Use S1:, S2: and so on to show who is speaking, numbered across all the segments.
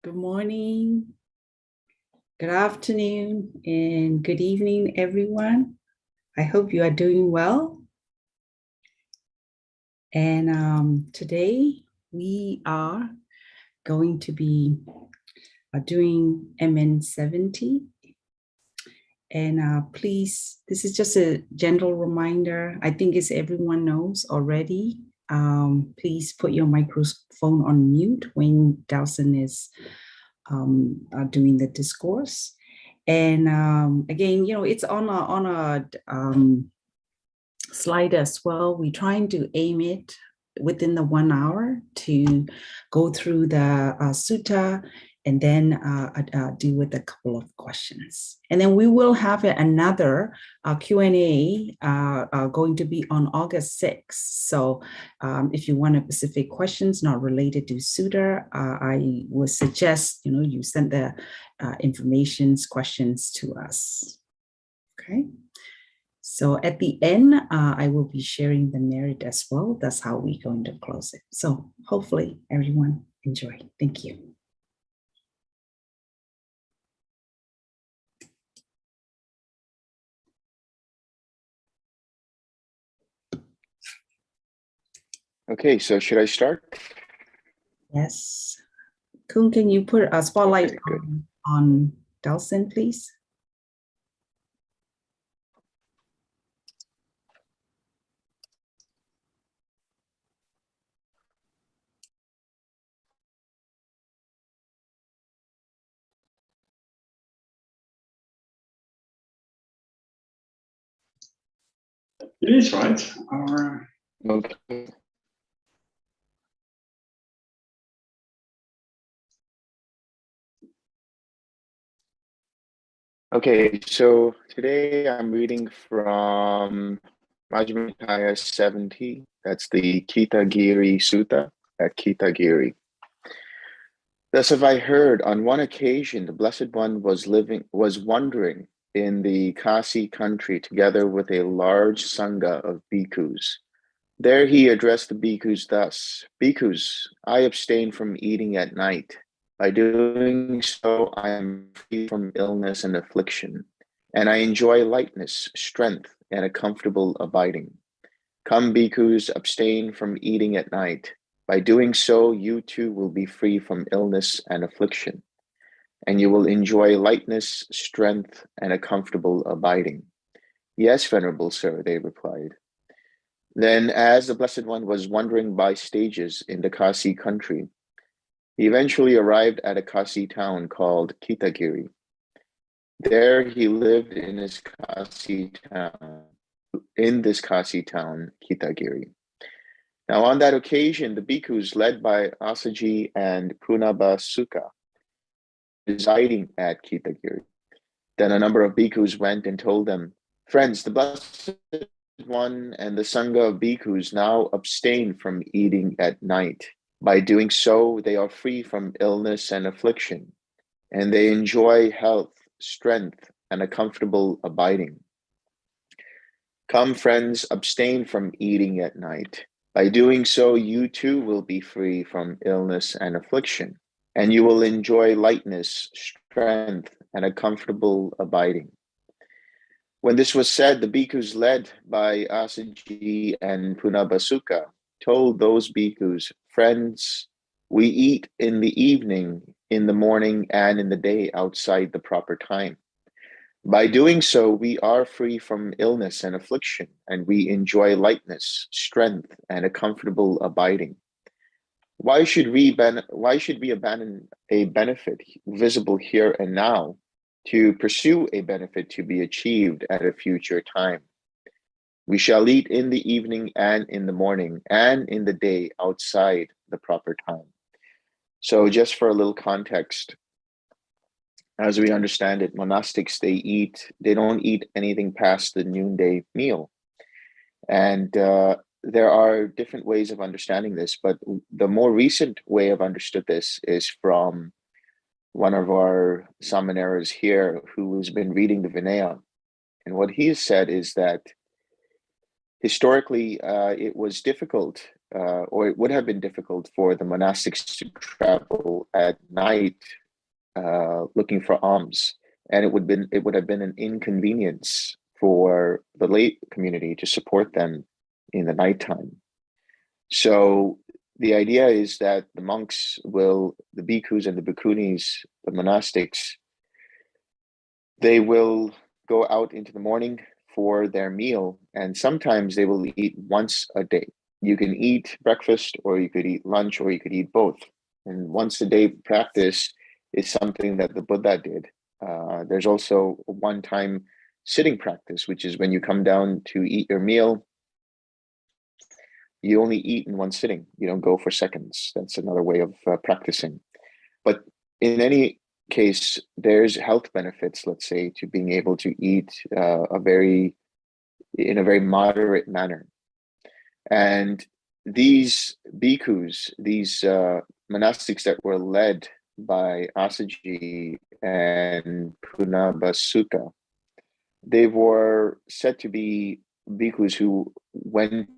S1: Good morning, good afternoon, and good evening, everyone. I hope you are doing well. And today we are going to be doing MN 70. And please, this is just a general reminder. I think as everyone knows already. Please put your microphone on mute when Delson is doing the discourse. And again, it's on a slide as well. We're trying to aim it within the 1 hour to go through the sutta and then deal with a couple of questions. And then we will have another Q&A going to be on August 6th. So if you want specific questions not related to sutta, I would suggest, you send the questions to us. Okay. So at the end, I will be sharing the merit as well. That's how we're going to close it. So hopefully everyone enjoy. Thank you.
S2: Okay, so should I start?
S1: Yes. Kun, can you put a spotlight on Delson, please?
S3: It is, right?
S2: Okay. Okay, so today I'm reading from Majjhima Nikaya 70. That's the Kitagiri Sutta at Kitagiri. Thus have I heard, on one occasion the Blessed One was wandering in the Kasi country together with a large sangha of bhikkhus. There he addressed the bhikkhus thus: Bhikkhus, I abstain from eating at night. By doing so, I am free from illness and affliction, and I enjoy lightness, strength, and a comfortable abiding. Come, bhikkhus, abstain from eating at night. By doing so, you too will be free from illness and affliction, and you will enjoy lightness, strength, and a comfortable abiding. Yes, Venerable Sir, they replied. Then, as the Blessed One was wandering by stages in the Kasi country, he eventually arrived at a Kasi town called Kitagiri. There he lived in this Kasi town, Kitagiri. Now, on that occasion, the bhikkhus led by Asaji and Punabasuka residing at Kitagiri. Then a number of bhikkhus went and told them, Friends, the Blessed One and the sangha of bhikkhus now abstain from eating at night. By doing so, they are free from illness and affliction, and they enjoy health, strength, and a comfortable abiding. Come, friends, abstain from eating at night. By doing so, you too will be free from illness and affliction, and you will enjoy lightness, strength, and a comfortable abiding. When this was said, the bhikkhus led by Asaji and Punabasuka told those bhikkhus, Friends, we eat in the evening, in the morning, and in the day outside the proper time. By doing so, we are free from illness and affliction, and we enjoy lightness, strength, and a comfortable abiding. Why should we abandon a benefit visible here and now to pursue a benefit to be achieved at a future time? We shall eat in the evening and in the morning and in the day outside the proper time. So just for a little context, as we understand it, monastics, they don't eat anything past the noonday meal. And there are different ways of understanding this, but the more recent way of understood this is from one of our Samaneras here who has been reading the Vinaya. And what he has said is that historically, it was difficult or it would have been difficult for the monastics to travel at night looking for alms, and it would have been an inconvenience for the lay community to support them in the nighttime. So the idea is that the bhikkhus and the bhikkhunis, the monastics, they will go out into the morning for their meal, and sometimes they will eat once a day. You can eat breakfast, or you could eat lunch, or you could eat both. And once a day practice is something that the Buddha did. There's also a one-time sitting practice, which is when you come down to eat your meal, you only eat in one sitting. You don't go for seconds. That's another way of practicing. But in any case, there's health benefits, let's say, to being able to eat in a very moderate manner. And these bhikkhus, these monastics that were led by Asaji and Punabhasuka, they were said to be bhikkhus who went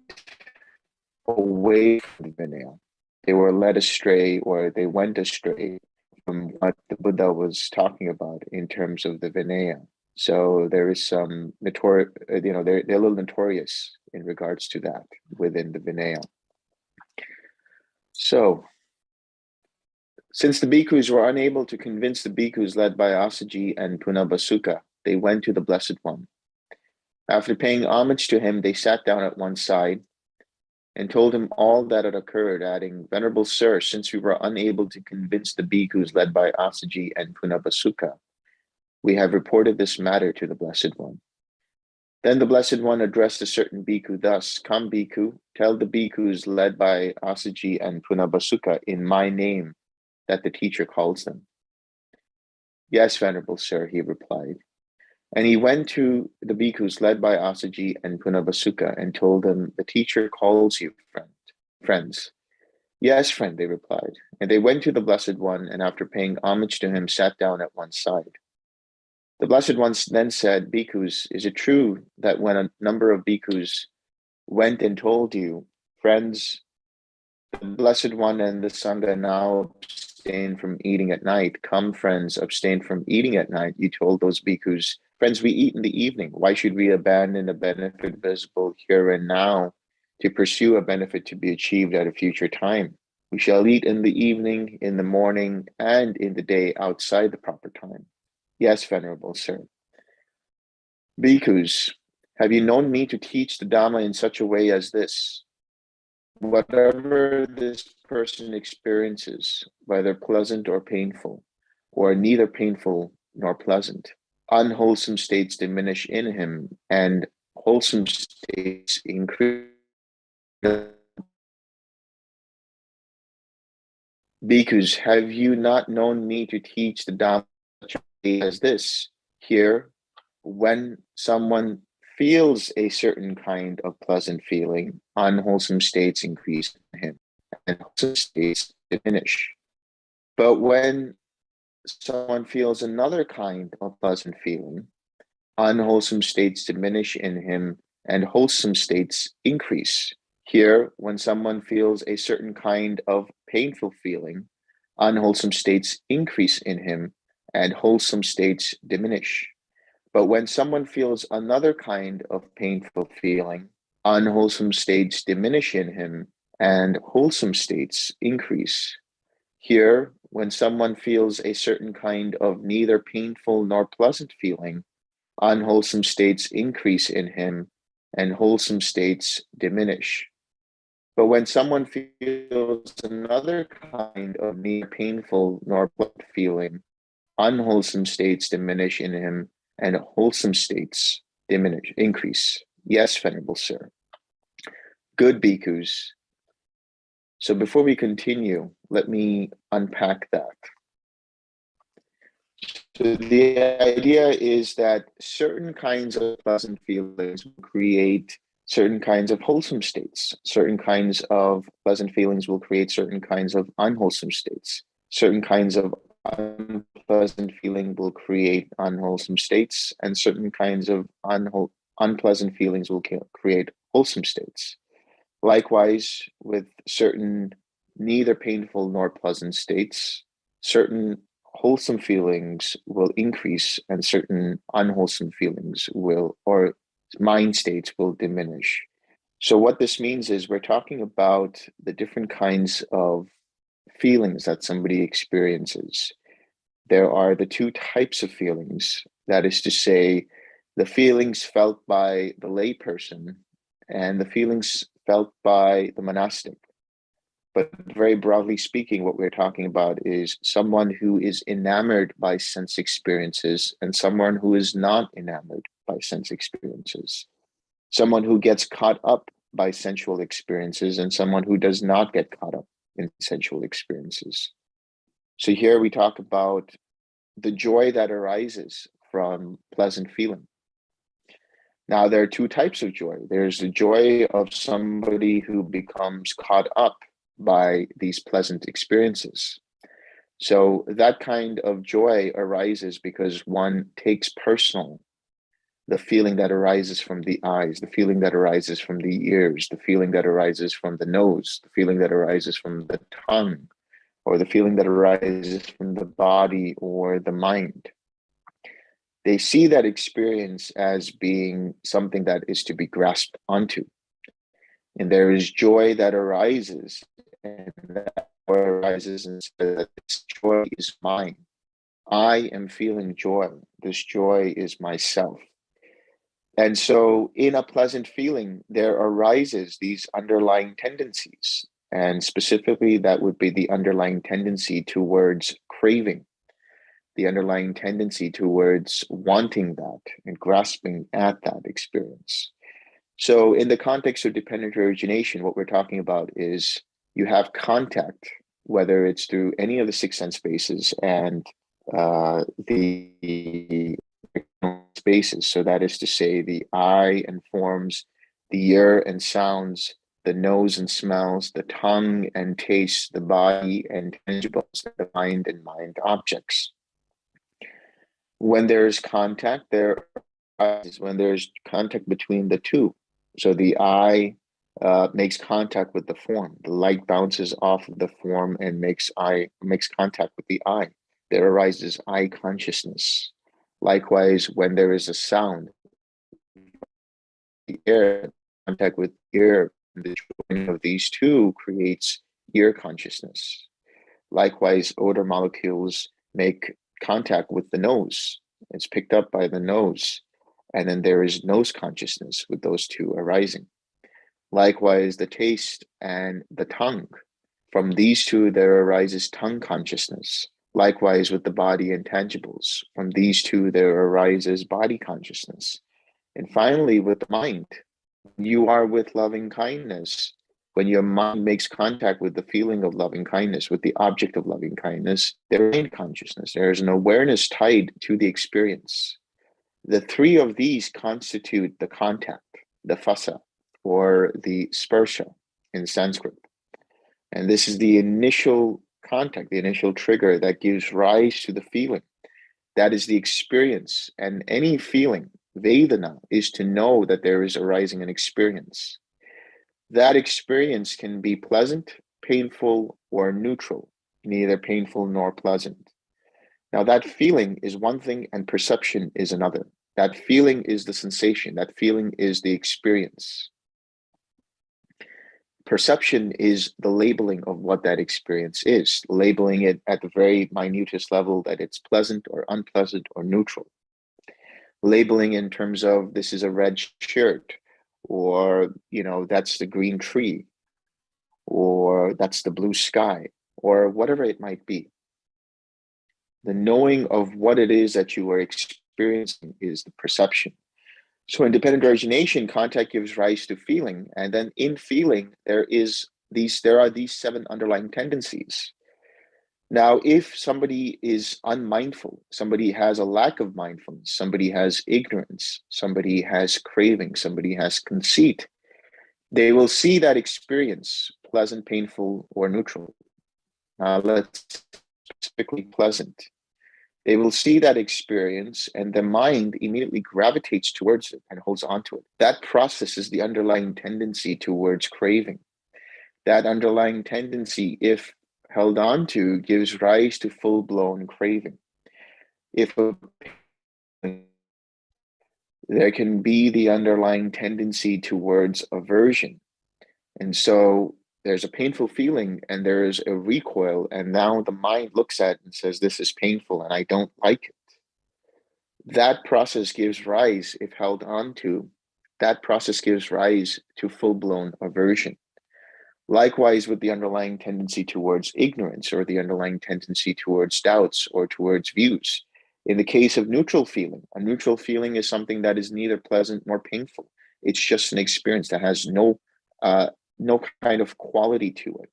S2: away from the Vinaya. They were led astray, or they went astray from what the Buddha was talking about in terms of the Vinaya. So there is some they're a little notorious in regards to that within the Vinaya. So, since the bhikkhus were unable to convince the bhikkhus led by Asaji and Punabhasuka, they went to the Blessed One. After paying homage to him, they sat down at one side and told him all that had occurred, adding, "Venerable Sir, since we were unable to convince the bhikkhus led by Asaji and Punabhasuka, we have reported this matter to the Blessed One." Then the Blessed One addressed a certain bhikkhu thus, "Come, bhikkhu, tell the bhikkhus led by Asaji and Punabhasuka in my name that the teacher calls them." "Yes, Venerable Sir," he replied. And he went to the bhikkhus led by Asaji and Punabhasuka and told them, "The teacher calls you, friends." "Yes, friend," they replied. And they went to the Blessed One, and after paying homage to him, sat down at one side. The Blessed One then said, "Bhikkhus, is it true that when a number of bhikkhus went and told you, 'Friends, the Blessed One and the Sangha now abstain from eating at night. Come, friends, abstain from eating at night,' you told those bhikkhus, 'Friends, we eat in the evening. Why should we abandon a benefit visible here and now to pursue a benefit to be achieved at a future time? We shall eat in the evening, in the morning, and in the day outside the proper time.' Yes, Venerable Sir. Bhikkhus, have you known me to teach the Dhamma in such a way as this? Whatever this person experiences, whether pleasant or painful, or neither painful nor pleasant, unwholesome states diminish in him, and wholesome states increase. Bhikkhus, have you not known me to teach the Dhamma as this? Here, when someone feels a certain kind of pleasant feeling, unwholesome states increase in him, and wholesome states diminish. But when someone feels another kind of pleasant feeling, unwholesome states diminish in him, and wholesome states increase. Here, when someone feels a certain kind of painful feeling, unwholesome states increase in him, and wholesome states diminish. But when someone feels another kind of painful feeling, unwholesome states diminish in him, and wholesome states increase. Here, when someone feels a certain kind of neither painful nor pleasant feeling, unwholesome states increase in him, and wholesome states diminish. But when someone feels another kind of neither painful nor pleasant feeling, unwholesome states diminish in him, and wholesome states increase. Yes, Venerable Sir. Good bhikkhus. So before we continue, let me unpack that. So the idea is that certain kinds of pleasant feelings will create certain kinds of wholesome states. Certain kinds of pleasant feelings will create certain kinds of unwholesome states. Certain kinds of unpleasant feeling will create unwholesome states, and certain kinds of unpleasant feelings will create wholesome states. Likewise, with certain neither painful nor pleasant states, certain wholesome feelings will increase and certain unwholesome feelings will, or mind states will diminish. So what this means is we're talking about the different kinds of feelings that somebody experiences. There are the two types of feelings, that is to say, the feelings felt by the layperson and the feelings felt by the monastic. But very broadly speaking, what we're talking about is someone who is enamored by sense experiences and someone who is not enamored by sense experiences. Someone who gets caught up by sensual experiences and someone who does not get caught up in sensual experiences. So here we talk about the joy that arises from pleasant feeling. Now, there are two types of joy. There's the joy of somebody who becomes caught up by these pleasant experiences. So that kind of joy arises because one takes personal the feeling that arises from the eyes, the feeling that arises from the ears, the feeling that arises from the nose, the feeling that arises from the tongue, or the feeling that arises from the body or the mind. They see that experience as being something that is to be grasped onto. And there is joy that arises, and that arises and says that this joy is mine. I am feeling joy. This joy is myself. And so in a pleasant feeling, there arises these underlying tendencies. And specifically, that would be the underlying tendency towards craving, the underlying tendency towards wanting that and grasping at that experience. So in the context of dependent origination, what we're talking about is you have contact, whether it's through any of the six sense bases and the spaces. So that is to say, the eye informs the ear and sounds, the nose and smells, the tongue and tastes, the body and tangibles, the mind and mind objects. When there's contact, when there's contact between the two. So the eye makes contact with the form. The light bounces off of the form and makes contact with the eye. There arises eye consciousness. Likewise, when there is a sound, the air contact with ear, the joining of these two creates ear consciousness. Likewise, odor molecules make contact with the nose. It's picked up by the nose. And then there is nose consciousness with those two arising. Likewise, the taste and the tongue. From these two, there arises tongue consciousness. Likewise, with the body and tangibles. From these two, there arises body consciousness. And finally, with the mind, you are with loving kindness. When your mind makes contact with the feeling of loving kindness, with the object of loving kindness, there is consciousness. There is an awareness tied to the experience. The three of these constitute the contact, the phassa, or the sparsha in Sanskrit. And this is the initial contact, the initial trigger that gives rise to the feeling. That is the experience. And any feeling, Vedana, is to know that there is arising an experience. That experience can be pleasant, painful, or neutral, neither painful nor pleasant. Now, that feeling is one thing and perception is another. That feeling is the sensation. That feeling is the experience. Perception is the labeling of what that experience is, labeling it at the very minutest level that it's pleasant or unpleasant or neutral. Labeling in terms of this is a red shirt, or, that's the green tree, or that's the blue sky, or whatever it might be. The knowing of what it is that you are experiencing is the perception. So in dependent origination, contact gives rise to feeling. And then in feeling, there are these seven underlying tendencies. Now, if somebody is unmindful, somebody has a lack of mindfulness, somebody has ignorance, somebody has craving, somebody has conceit, they will see that experience pleasant, painful, or neutral. Let's specifically pleasant. They will see that experience and the mind immediately gravitates towards it and holds on to it. That process is the underlying tendency towards craving. That underlying tendency, if held on to, gives rise to full-blown craving. If there can be the underlying tendency towards aversion. And so there's a painful feeling and there is a recoil, and now the mind looks at it and says, this is painful and I don't like it. That process gives rise, if held on to, that process gives rise to full-blown aversion. Likewise with the underlying tendency towards ignorance, or the underlying tendency towards doubts or towards views. In the case of neutral feeling, a neutral feeling is something that is neither pleasant nor painful. It's just an experience that has no kind of quality to it,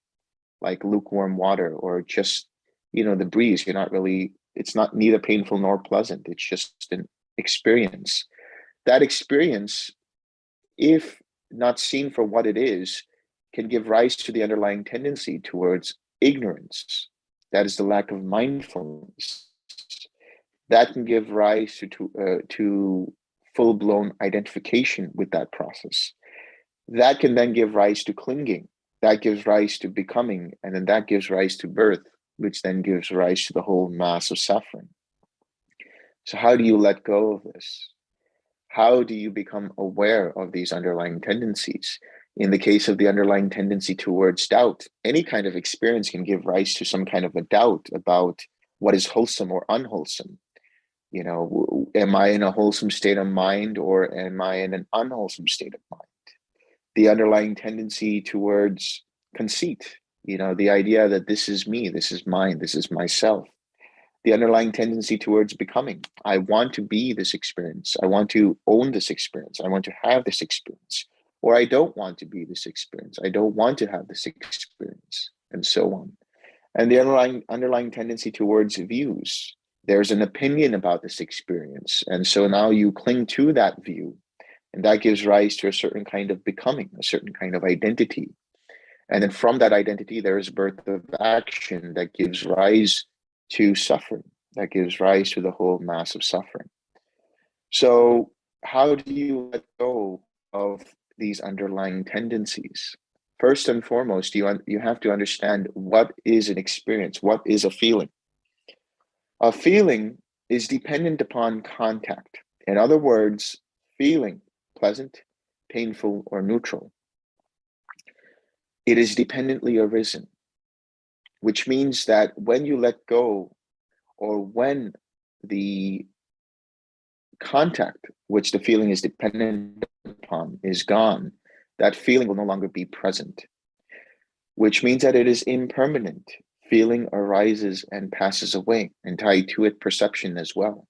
S2: like lukewarm water or just, the breeze. It's not neither painful nor pleasant. It's just an experience. That experience, if not seen for what it is, can give rise to the underlying tendency towards ignorance. That is the lack of mindfulness. That can give rise to full-blown identification with that process. That can then give rise to clinging. That gives rise to becoming, and then that gives rise to birth, which then gives rise to the whole mass of suffering. So how do you let go of this? How do you become aware of these underlying tendencies? In the case of the underlying tendency towards doubt, any kind of experience can give rise to some kind of a doubt about what is wholesome or unwholesome. Am I in a wholesome state of mind, or am I in an unwholesome state of mind? The underlying tendency towards conceit, the idea that this is me, this is mine, this is myself. The underlying tendency towards becoming. I want to be this experience. I want to own this experience. I want to have this experience. Or I don't want to be this experience. I don't want to have this experience, and so on. And the underlying tendency towards views. There's an opinion about this experience. And so now you cling to that view, and that gives rise to a certain kind of becoming, a certain kind of identity. And then from that identity, there is birth of action that gives rise to suffering, that gives rise to the whole mass of suffering. So how do you let go of these underlying tendencies? First and foremost, you have to understand what is an experience, what is a feeling. A feeling is dependent upon contact. In other words, feeling, pleasant, painful, or neutral, it is dependently arisen, which means that when you let go, or when the contact which the feeling is dependent upon is gone, that feeling will no longer be present, which means that it is impermanent. Feeling arises and passes away, and tied to it perception as well.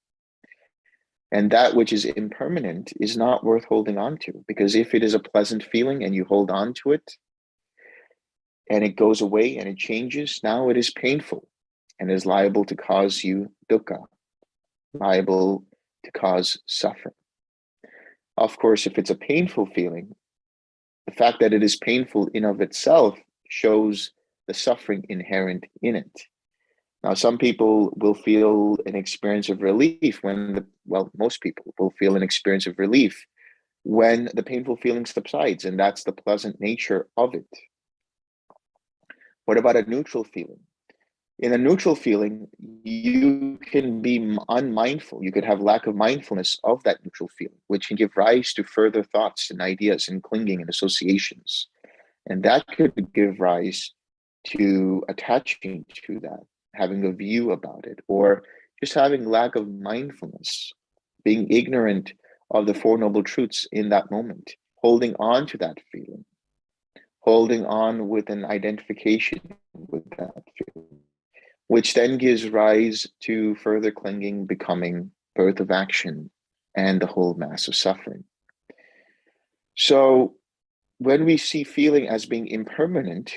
S2: And that which is impermanent is not worth holding on to, because if it is a pleasant feeling and you hold on to it and it goes away and it changes, now it is painful and is liable to cause you dukkha, liable to cause suffering. Of course, if it's a painful feeling, the fact that it is painful in of itself shows the suffering inherent in it. Now, some people will feel an experience of relief most people will feel an experience of relief when the painful feeling subsides, and that's the pleasant nature of it. What about a neutral feeling? In a neutral feeling, you can be unmindful. You could have lack of mindfulness of that neutral feeling, which can give rise to further thoughts and ideas and clinging and associations. And that could give rise to attaching to that, having a view about it, or just having lack of mindfulness, being ignorant of the Four Noble Truths in that moment, holding on to that feeling, holding on with an identification with that feeling, which then gives rise to further clinging, becoming, birth of action, and the whole mass of suffering. So when we see feeling as being impermanent,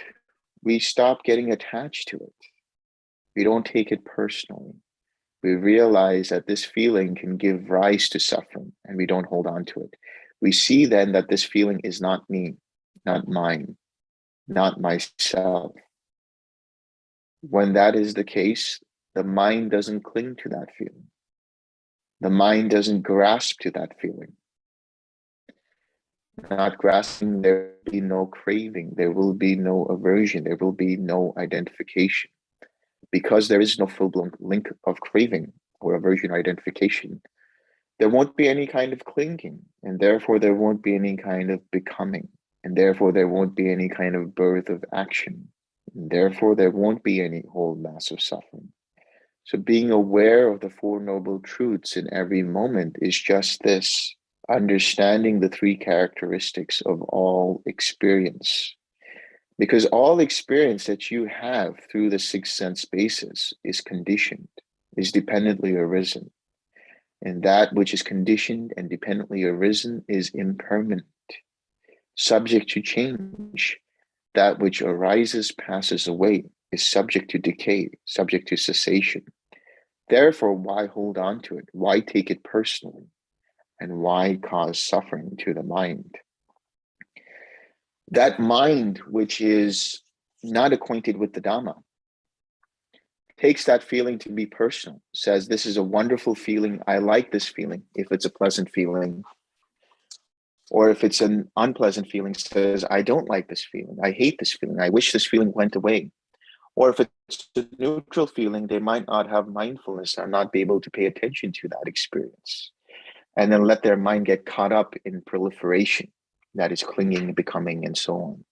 S2: we stop getting attached to it. We don't take it personally. We realize that this feeling can give rise to suffering, and we don't hold on to it. We see then that this feeling is not me, not mine, not myself. When that is the case, the mind doesn't cling to that feeling. The mind doesn't grasp to that feeling. Not grasping, there will be no craving, there will be no aversion, there will be no identification. Because there is no full-blown link of craving or aversion or identification, there won't be any kind of clinging, and therefore there won't be any kind of becoming, and therefore there won't be any kind of birth of action, and therefore there won't be any whole mass of suffering. So being aware of the Four Noble Truths in every moment is just this, understanding the three characteristics of all experience. Because all experience that you have through the six sense bases is conditioned, is dependently arisen. And that which is conditioned and dependently arisen is impermanent, subject to change. That which arises, passes away, is subject to decay, subject to cessation. Therefore, why hold on to it? Why take it personally? And why cause suffering to the mind? That mind, which is not acquainted with the Dhamma, takes that feeling to be personal, says, this is a wonderful feeling. I like this feeling, if it's a pleasant feeling. Or if it's an unpleasant feeling, says, I don't like this feeling. I hate this feeling. I wish this feeling went away. Or if it's a neutral feeling, they might not have mindfulness or not be able to pay attention to that experience. And then let their mind get caught up in proliferation, that is clinging, becoming, and so on.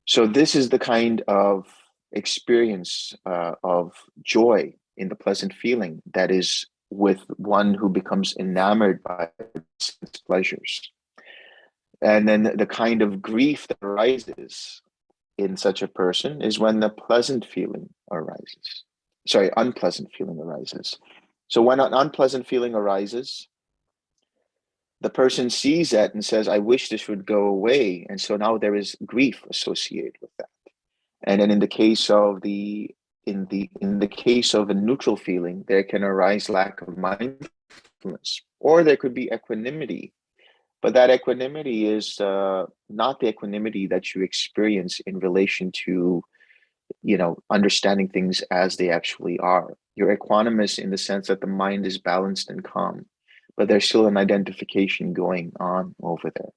S2: So this is the kind of experience of joy in the pleasant feeling that is with one who becomes enamored by sense pleasures. And then the kind of grief that arises in such a person is when the pleasant feeling arises. Sorry, unpleasant feeling arises. So when an unpleasant feeling arises, the person sees that and says, I wish this would go away. And so now there is grief associated with that. And then in the case of in the case of a neutral feeling, there can arise lack of mindfulness, or there could be equanimity. But that equanimity is not the equanimity that you experience in relation to, understanding things as they actually are. You're equanimous in the sense that the mind is balanced and calm, but there's still an identification going on over there.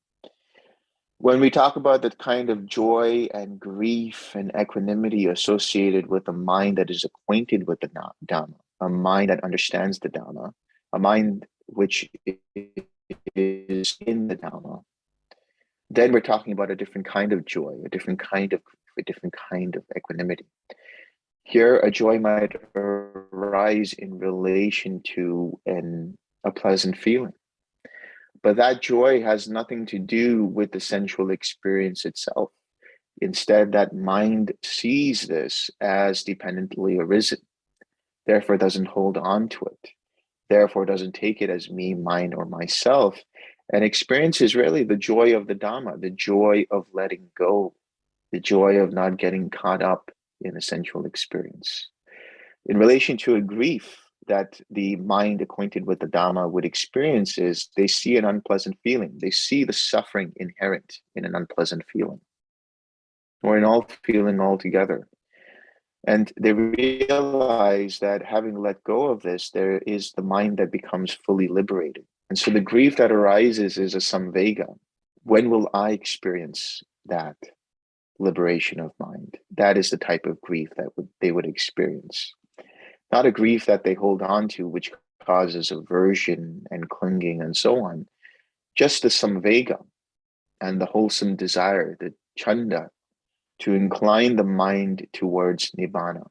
S2: When we talk about that kind of joy and grief and equanimity associated with a mind that is acquainted with the Dhamma, a mind that understands the Dhamma, a mind which is in the Dhamma, then we're talking about a different kind of joy, a different kind of equanimity. Here, a joy might arise in relation to a pleasant feeling. But that joy has nothing to do with the sensual experience itself. Instead, that mind sees this as dependently arisen, therefore doesn't hold on to it, therefore doesn't take it as me, mine, or myself, and experiences really the joy of the Dhamma, the joy of letting go, the joy of not getting caught up in a sensual experience. In relation to a grief that the mind acquainted with the Dhamma would experience is they see an unpleasant feeling. They see the suffering inherent in an unpleasant feeling, or in all feeling altogether. And they realize that having let go of this, there is the mind that becomes fully liberated. And so the grief that arises is a samvega. When will I experience that liberation of mind? That is the type of grief that they would experience. Not a grief that they hold on to, which causes aversion and clinging and so on. Just the samvega and the wholesome desire, the chanda, to incline the mind towards nibbana.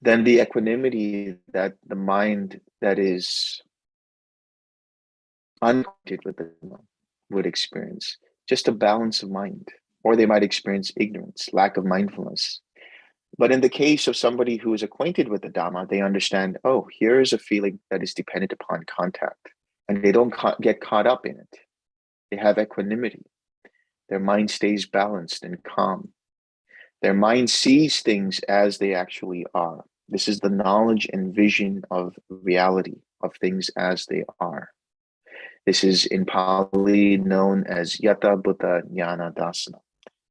S2: Then the equanimity that the mind that is unacquainted with the Dhamma would experience. Just a balance of mind. Or they might experience ignorance, lack of mindfulness. But in the case of somebody who is acquainted with the Dhamma, they understand, oh, here is a feeling that is dependent upon contact. And they don't get caught up in it. They have equanimity. Their mind stays balanced and calm. Their mind sees things as they actually are. This is the knowledge and vision of reality, of things as they are. This is in Pali known as Yata Bhuta Jnana Dasana.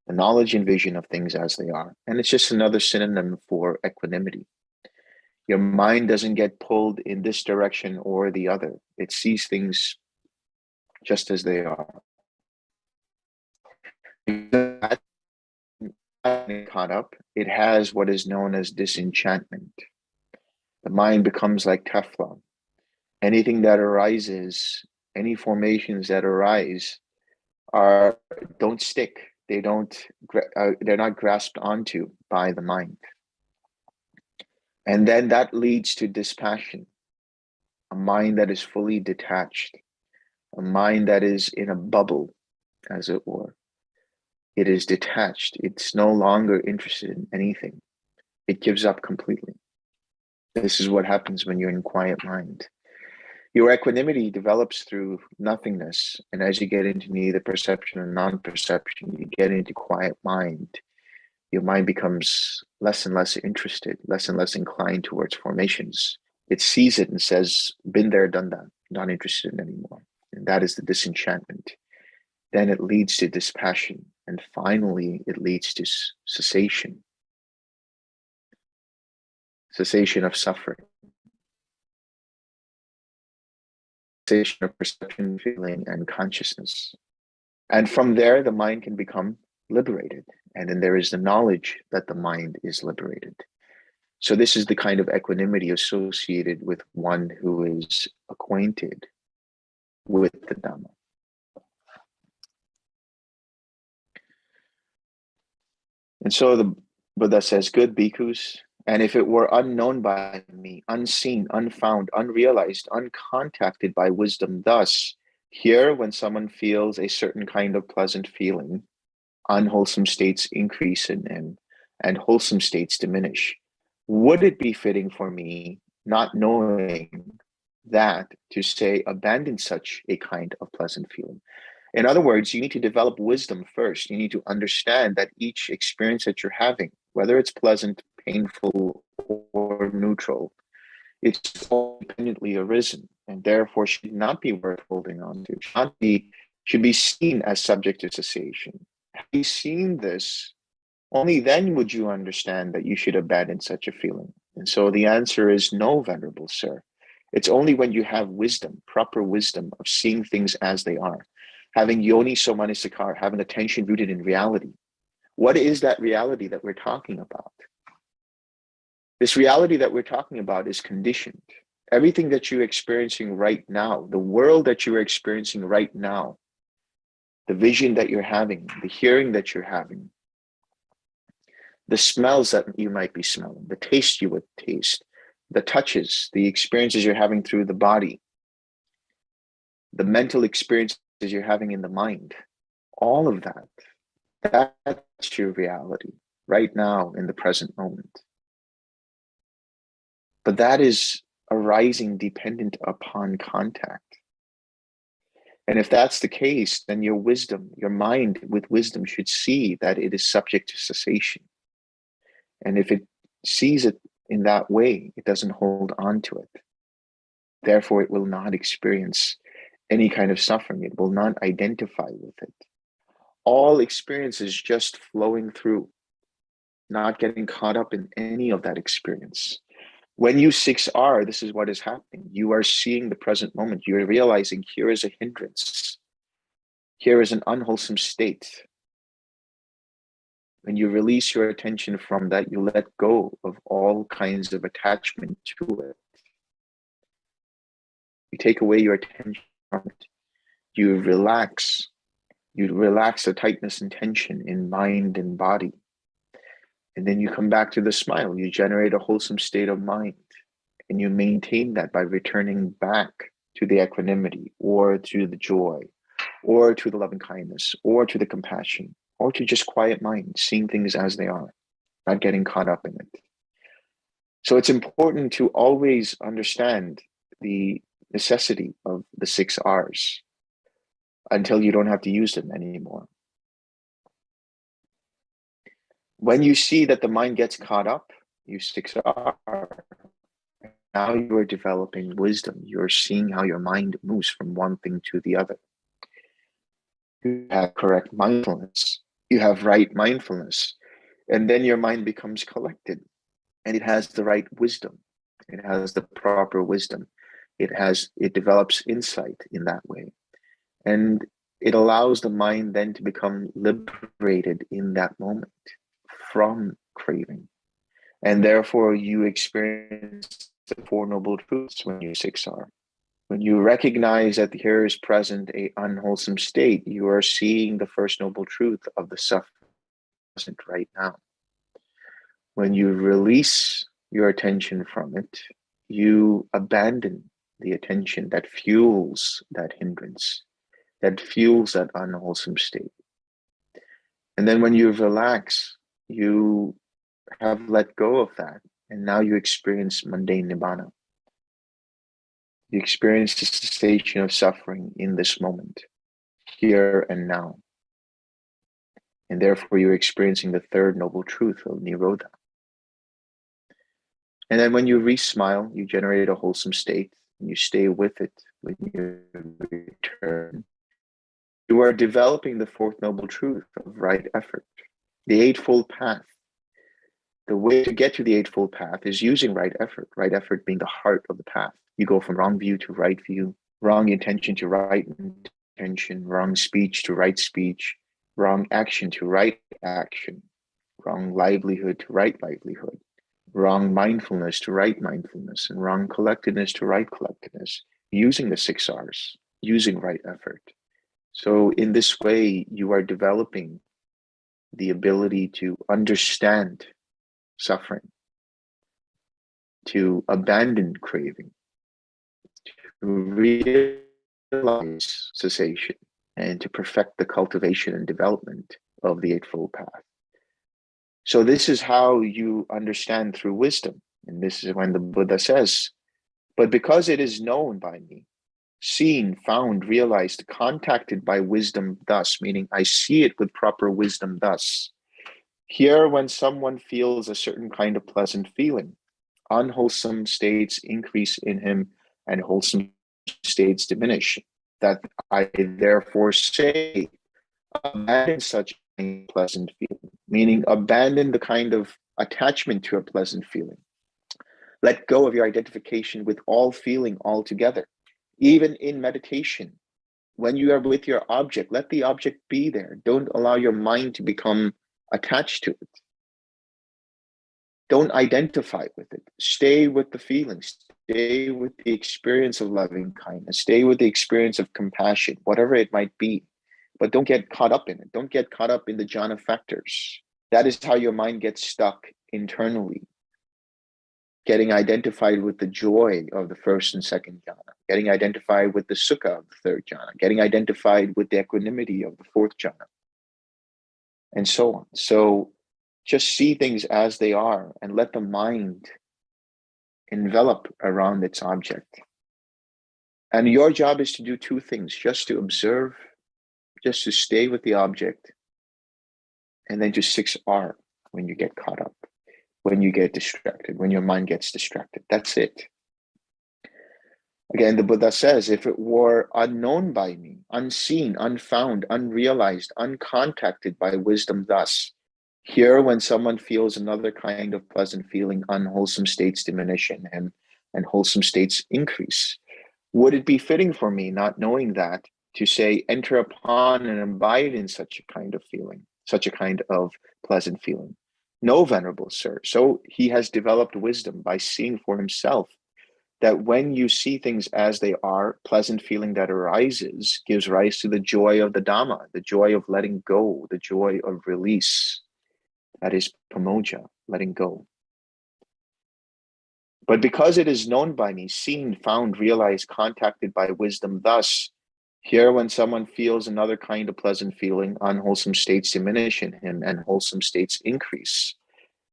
S2: the knowledge and vision of things as they are. And it's just another synonym for equanimity. Your mind doesn't get pulled in this direction or the other. It sees things just as they are. Caught up, it has what is known as disenchantment. The mind becomes like Teflon. Anything that arises, any formations that arise, don't stick. They're not grasped onto by the mind. And then that leads to dispassion, a mind that is fully detached, a mind that is in a bubble, as it were. It is detached. It's no longer interested in anything. It gives up completely. This is what happens when you're in quiet mind. Your equanimity develops through nothingness. And as you get into neither perception and non-perception, you get into quiet mind. Your mind becomes less and less interested, less and less inclined towards formations. It sees it and says, been there, done that, not interested in anymore. And that is the disenchantment. Then it leads to dispassion. And finally, it leads to cessation. Cessation of suffering. Cessation of perception, feeling, and consciousness. And from there, the mind can become liberated. And then there is the knowledge that the mind is liberated. So this is the kind of equanimity associated with one who is acquainted with the Dhamma. And so the Buddha says, good bhikkhus, and if it were unknown by me, unseen, unfound, unrealized, uncontacted by wisdom, thus, here when someone feels a certain kind of pleasant feeling, unwholesome states increase in him and wholesome states diminish. Would it be fitting for me, not knowing that, to say, abandon such a kind of pleasant feeling? In other words, you need to develop wisdom first. You need to understand that each experience that you're having, whether it's pleasant, painful, or neutral, it's all independently arisen and therefore should not be worth holding on to. Should be seen as subject to cessation. Have you seen this? Only then would you understand that you should abandon such a feeling. And so the answer is no, Venerable Sir. It's only when you have wisdom, proper wisdom of seeing things as they are, having yoniso manasikara, having attention rooted in reality. What is that reality that we're talking about? This reality that we're talking about is conditioned. Everything that you're experiencing right now, the world that you're experiencing right now, the vision that you're having, the hearing that you're having, the smells that you might be smelling, the taste you would taste, the touches, the experiences you're having through the body, the mental experiences you're having in the mind, all of that, that's your reality right now in the present moment. But that is arising dependent upon contact. And if that's the case, then your wisdom, your mind with wisdom should see that it is subject to cessation. And if it sees it in that way, it doesn't hold on to it. Therefore, it will not experience any kind of suffering. It will not identify with it. All experience is just flowing through, not getting caught up in any of that experience. When you 6R, this is what is happening. You are seeing the present moment. You're realizing here is a hindrance. Here is an unwholesome state. When you release your attention from that, you let go of all kinds of attachment to it. You take away your attention from it. You relax. You relax the tightness and tension in mind and body. And then you come back to the smile. You generate a wholesome state of mind. And you maintain that by returning back to the equanimity or to the joy or to the loving kindness or to the compassion or to just quiet mind, seeing things as they are, not getting caught up in it. So it's important to always understand the necessity of the 6 R's until you don't have to use them anymore. When you see that the mind gets caught up, you 6R. Now you are developing wisdom. You're seeing how your mind moves from one thing to the other. You have correct mindfulness. You have right mindfulness. And then your mind becomes collected, and it has the right wisdom. It has the proper wisdom. It develops insight in that way. And it allows the mind then to become liberated in that moment from craving. And therefore you experience the Four Noble Truths when you 6R. When you recognize that here is present an unwholesome state, you are seeing the first noble truth of the suffering present right now. When you release your attention from it, you abandon the attention that fuels that hindrance, that fuels that unwholesome state. And then when you relax, you have let go of that, and now you experience mundane nibbana. You experience the cessation of suffering in this moment, here and now. And therefore you're experiencing the third noble truth of Nirodha. And then when you re-smile, you generate a wholesome state, and you stay with it when you return. You are developing the fourth noble truth of right effort, the Eightfold Path. The way to get to the Eightfold Path is using right effort being the heart of the path. You go from wrong view to right view, wrong intention to right intention, wrong speech to right speech, wrong action to right action, wrong livelihood to right livelihood, wrong mindfulness to right mindfulness, and wrong collectedness to right collectedness, using the 6 R's, using right effort. So in this way, you are developing the ability to understand suffering, to abandon craving, to realize cessation, and to perfect the cultivation and development of the Eightfold Path. So this is how you understand through wisdom. And this is when the Buddha says, but because it is known by me, seen, found, realized, contacted by wisdom thus, meaning I see it with proper wisdom thus. Here, when someone feels a certain kind of pleasant feeling, unwholesome states increase in him and wholesome states diminish. That I therefore say, abandon such a pleasant feeling, meaning abandon the kind of attachment to a pleasant feeling. Let go of your identification with all feeling altogether. Even in meditation, when you are with your object, let the object be there. Don't allow your mind to become attached to it. Don't identify with it. Stay with the feelings. Stay with the experience of loving kindness. Stay with the experience of compassion, whatever it might be. But don't get caught up in it. Don't get caught up in the jhana factors. That is how your mind gets stuck internally. Getting identified with the joy of the first and second jhana. Getting identified with the sukha of the third jhana. Getting identified with the equanimity of the fourth jhana. And so on. So just see things as they are and let the mind envelop around its object. And your job is to do two things, just to observe, just to stay with the object, and then to 6R when you get caught up, when you get distracted, when your mind gets distracted. That's it. Again, the Buddha says, if it were unknown by me, unseen, unfound, unrealized, uncontacted by wisdom thus, here, when someone feels another kind of pleasant feeling, unwholesome states diminish in him and wholesome states increase. Would it be fitting for me, not knowing that, to say, enter upon and abide in such a kind of feeling, such a kind of pleasant feeling? No, venerable sir. So he has developed wisdom by seeing for himself that when you see things as they are, pleasant feeling that arises gives rise to the joy of the Dhamma, the joy of letting go, the joy of release. That is pamoja, letting go. But because it is known by me, seen, found, realized, contacted by wisdom thus, here when someone feels another kind of pleasant feeling, unwholesome states diminish in him and wholesome states increase.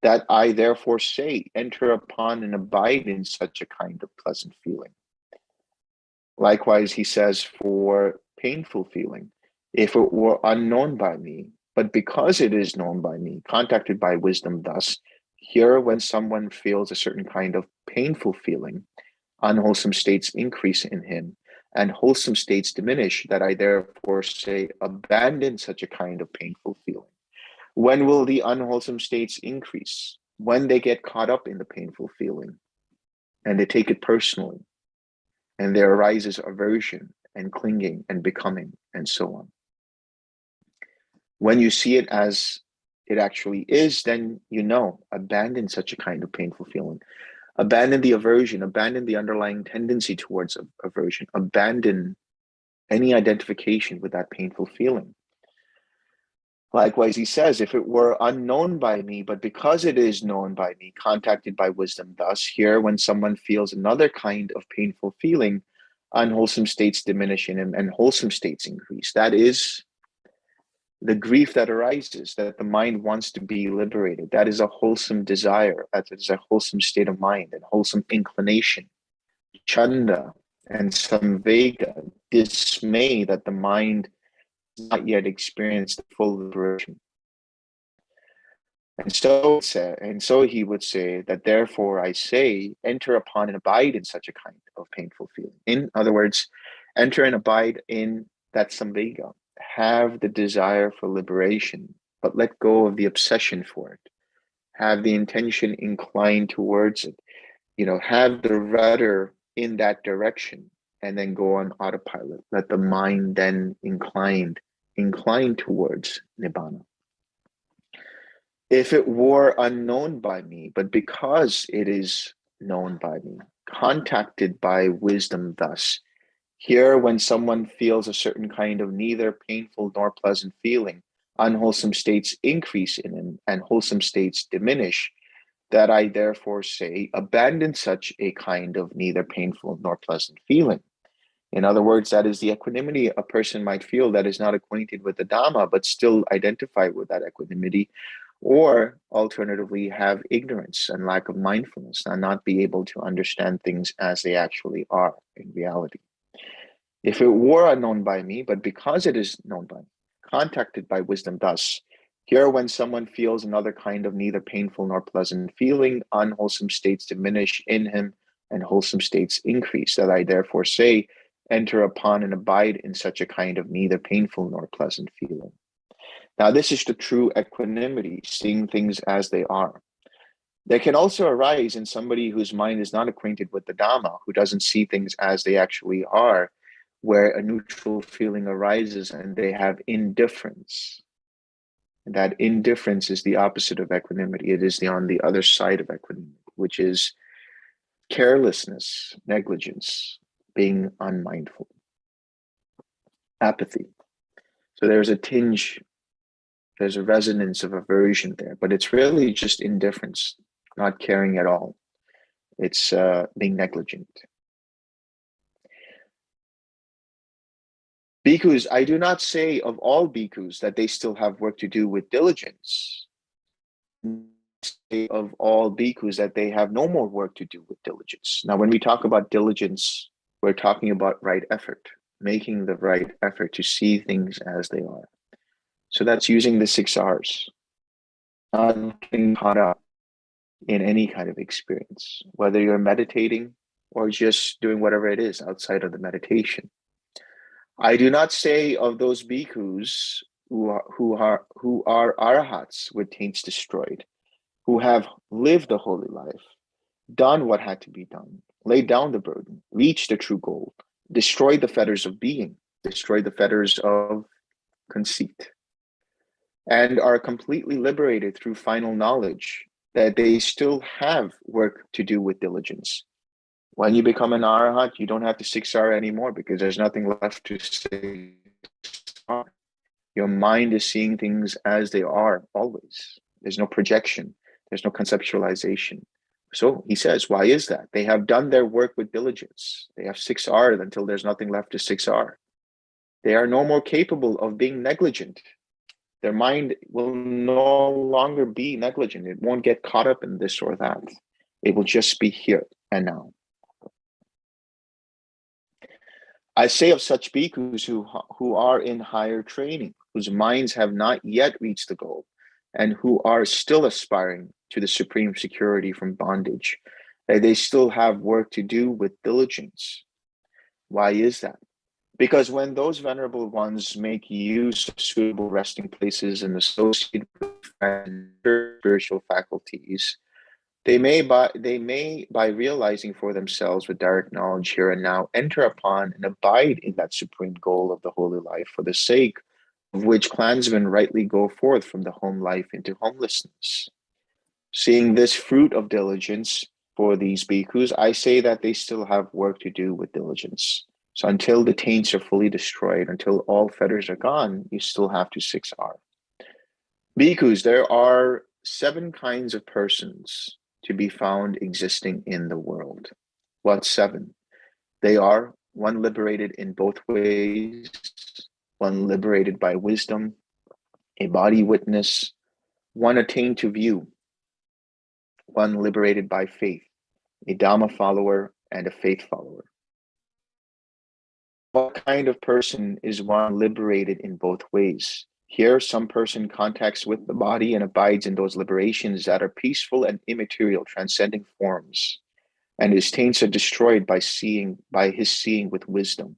S2: That I therefore say, enter upon and abide in such a kind of pleasant feeling. Likewise, he says for painful feeling, if it were unknown by me, but because it is known by me, contacted by wisdom thus, here when someone feels a certain kind of painful feeling, unwholesome states increase in him and wholesome states diminish, that I therefore say, abandon such a kind of painful feeling. When will the unwholesome states increase? When they get caught up in the painful feeling and they take it personally, and there arises aversion and clinging and becoming and so on. When you see it as it actually is, then you know, abandon such a kind of painful feeling. Abandon the aversion, abandon the underlying tendency towards aversion, abandon any identification with that painful feeling. Likewise, he says, if it were unknown by me, but because it is known by me, contacted by wisdom, thus here, when someone feels another kind of painful feeling, unwholesome states diminish in him and wholesome states increase. That is the grief that arises, that the mind wants to be liberated. That is a wholesome desire. That is a wholesome state of mind and wholesome inclination. Chanda and samvega, dismay that the mind has not yet experienced full liberation. And so he would say that therefore I say, enter upon and abide in such a kind of painful feeling. In other words, enter and abide in that samvega. Have the desire for liberation, but let go of the obsession for it. Have the intention inclined towards it. Have the rudder in that direction, and then go on autopilot. Let the mind then incline towards nibbana. If it were unknown by me, but because it is known by me, contacted by wisdom thus, here when someone feels a certain kind of neither painful nor pleasant feeling, unwholesome states increase in him and wholesome states diminish, that I therefore say, abandon such a kind of neither painful nor pleasant feeling. In other words, that is the equanimity a person might feel that is not acquainted with the Dhamma, but still identify with that equanimity, or alternatively have ignorance and lack of mindfulness and not be able to understand things as they actually are in reality. If it were unknown by me, but because it is known by me, contacted by wisdom thus, here when someone feels another kind of neither painful nor pleasant feeling, unwholesome states diminish in him and wholesome states increase, that I therefore say, enter upon and abide in such a kind of neither painful nor pleasant feeling. Now, this is the true equanimity, seeing things as they are. There can also arise in somebody whose mind is not acquainted with the Dhamma, who doesn't see things as they actually are, where a neutral feeling arises and they have indifference. And that indifference is the opposite of equanimity. It is on the other side of equanimity, which is carelessness, negligence, being unmindful, apathy. So there's a tinge, there's a resonance of aversion there, but it's really just indifference, not caring at all. It's being negligent. Bhikkhus, I do not say of all bhikkhus that they still have work to do with diligence. I say of all bhikkhus that they have no more work to do with diligence. Now, when we talk about diligence, we're talking about right effort, making the right effort to see things as they are. So that's using the 6 R's, not getting caught up in any kind of experience, whether you're meditating or just doing whatever it is outside of the meditation. I do not say of those bhikkhus who are arahats with taints destroyed, who have lived the holy life, done what had to be done, laid down the burden, reached the true goal, destroyed the fetters of being, destroyed the fetters of conceit, and are completely liberated through final knowledge, that they still have work to do with diligence. When you become an arahat, you don't have to 6R anymore because there's nothing left to 6R. Your mind is seeing things as they are always. There's no projection. There's no conceptualization. So he says, why is that? They have done their work with diligence. They have 6R until there's nothing left to 6R. They are no more capable of being negligent. Their mind will no longer be negligent. It won't get caught up in this or that. It will just be here and now. I say of such bhikkhus who are in higher training, whose minds have not yet reached the goal, and who are still aspiring to the supreme security from bondage, that they still have work to do with diligence. Why is that? Because when those venerable ones make use of suitable resting places and associate with spiritual faculties, they may, by realizing for themselves with direct knowledge here and now, enter upon and abide in that supreme goal of the holy life, for the sake of which clansmen rightly go forth from the home life into homelessness. Seeing this fruit of diligence for these bhikkhus, I say that they still have work to do with diligence. So until the taints are fully destroyed, until all fetters are gone, you still have to 6R. Bhikkhus, there are 7 kinds of persons to be found existing in the world. What 7? They are: 1 liberated in both ways, 1 liberated by wisdom, a body witness, 1 attained to view, 1 liberated by faith, a Dhamma follower and a faith follower. What kind of person is 1 liberated in both ways? Here, some person contacts with the body and abides in those liberations that are peaceful and immaterial, transcending forms, and his taints are destroyed by his seeing with wisdom.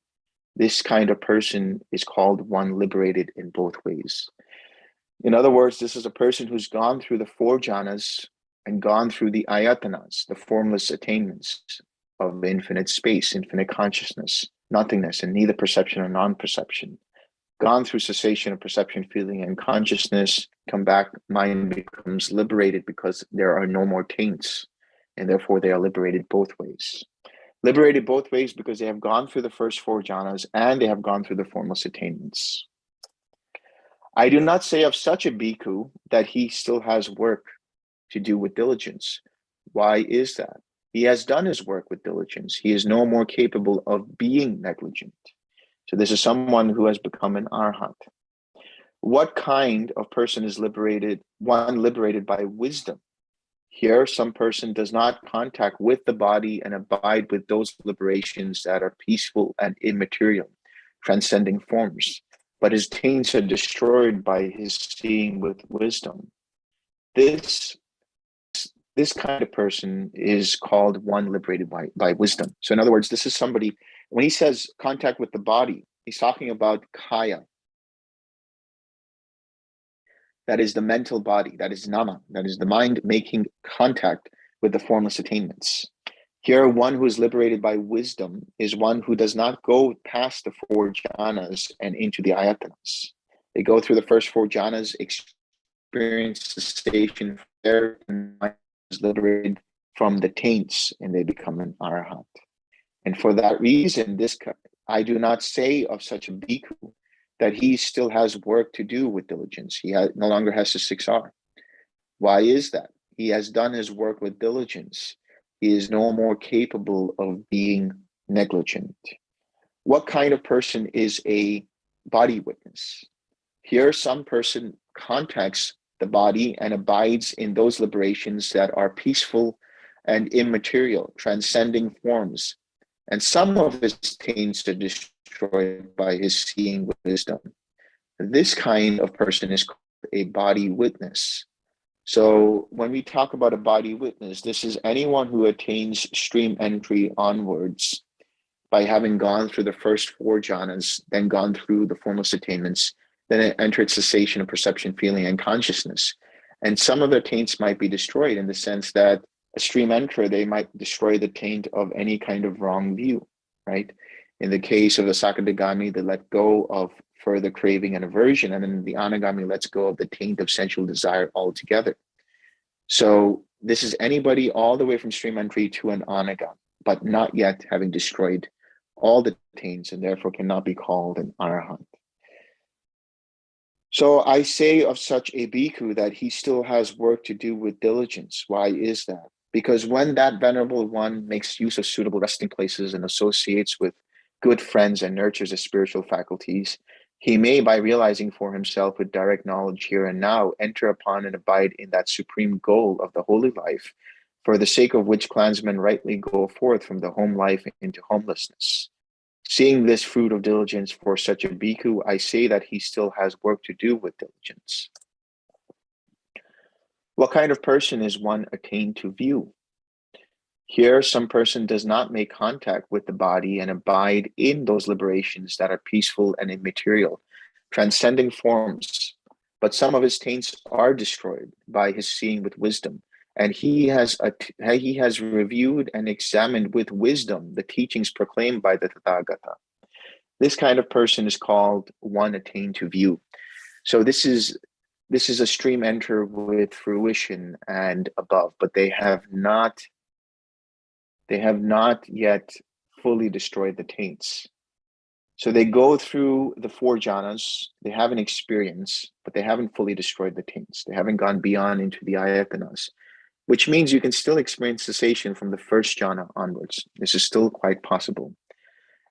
S2: This kind of person is called 1 liberated in both ways. In other words, this is a person who's gone through the 4 jhanas and gone through the ayatanas, the formless attainments of infinite space, infinite consciousness, nothingness, and neither perception or non-perception. Gone through cessation of perception, feeling, and consciousness, come back, mind becomes liberated because there are no more taints, and therefore they are liberated both ways. Liberated both ways because they have gone through the first 4 jhanas and they have gone through the formless attainments. I do not say of such a bhikkhu that he still has work to do with diligence. Why is that? He has done his work with diligence. He is no more capable of being negligent. So this is someone who has become an arhat. What kind of person is liberated? 1 liberated by wisdom. Here, some person does not contact with the body and abide with those liberations that are peaceful and immaterial, transcending forms, but his taints are destroyed by his seeing with wisdom. This kind of person is called 1 liberated by wisdom. So in other words, this is somebody, when he says contact with the body, he's talking about kaya. That is the mental body, that is nama, that is the mind making contact with the formless attainments. Here, 1 who is liberated by wisdom is 1 who does not go past the 4 jhanas and into the ayatanas. They go through the first 4 jhanas, experience cessation there, and is liberated from the taints, and they become an arhat. And for that reason, I do not say of such a bhikkhu that he still has work to do with diligence. He no longer has the 6R. Why is that? He has done his work with diligence. He is no more capable of being negligent. What kind of person is a body witness? Here, some person contacts the body and abides in those liberations that are peaceful and immaterial, transcending forms. And some of his taints are destroyed by his seeing with wisdom. This kind of person is called a body witness. So when we talk about a body witness, this is anyone who attains stream entry onwards by having gone through the first 4 jhanas, then gone through the formless attainments, then it entered cessation of perception, feeling, and consciousness. And some of their taints might be destroyed in the sense that a stream enter, they might destroy the taint of any kind of wrong view, right? In the case of the Sakadagami, they let go of further craving and aversion, and then the Anagami lets go of the taint of sensual desire altogether. So this is anybody all the way from stream entry to an Anagami, but not yet having destroyed all the taints and therefore cannot be called an Arhat. So I say of such a bhikkhu that he still has work to do with diligence. Why is that? Because when that venerable one makes use of suitable resting places and associates with good friends and nurtures his spiritual faculties, he may, by realizing for himself with direct knowledge here and now, enter upon and abide in that supreme goal of the holy life, for the sake of which clansmen rightly go forth from the home life into homelessness. Seeing this fruit of diligence for such a bhikkhu, I say that he still has work to do with diligence. What kind of person is 1 attained to view? Here, some person does not make contact with the body and abide in those liberations that are peaceful and immaterial, transcending forms. But some of his taints are destroyed by his seeing with wisdom, and he has reviewed and examined with wisdom the teachings proclaimed by the Tathagata. This kind of person is called one attained to view. So this is a stream enter with fruition and above, but they have not yet fully destroyed the taints. So they go through the 4 jhanas, they have an experience, but they haven't fully destroyed the taints. They haven't gone beyond into the ayatanas, which means you can still experience cessation from the 1st jhana onwards. This is still quite possible.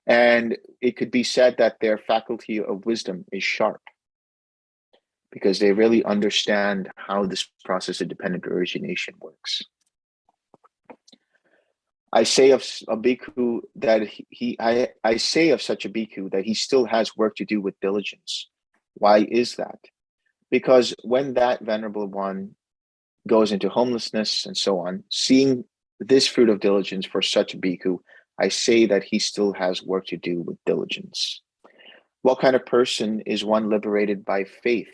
S2: And it could be said that their faculty of wisdom is sharp because they really understand how this process of dependent origination works. I say of a bhikkhu that I say of such a bhikkhu that he still has work to do with diligence. Why is that? Because when that venerable one goes into homelessness and so on, seeing this fruit of diligence for such a bhikkhu, I say that he still has work to do with diligence. What kind of person is one liberated by faith?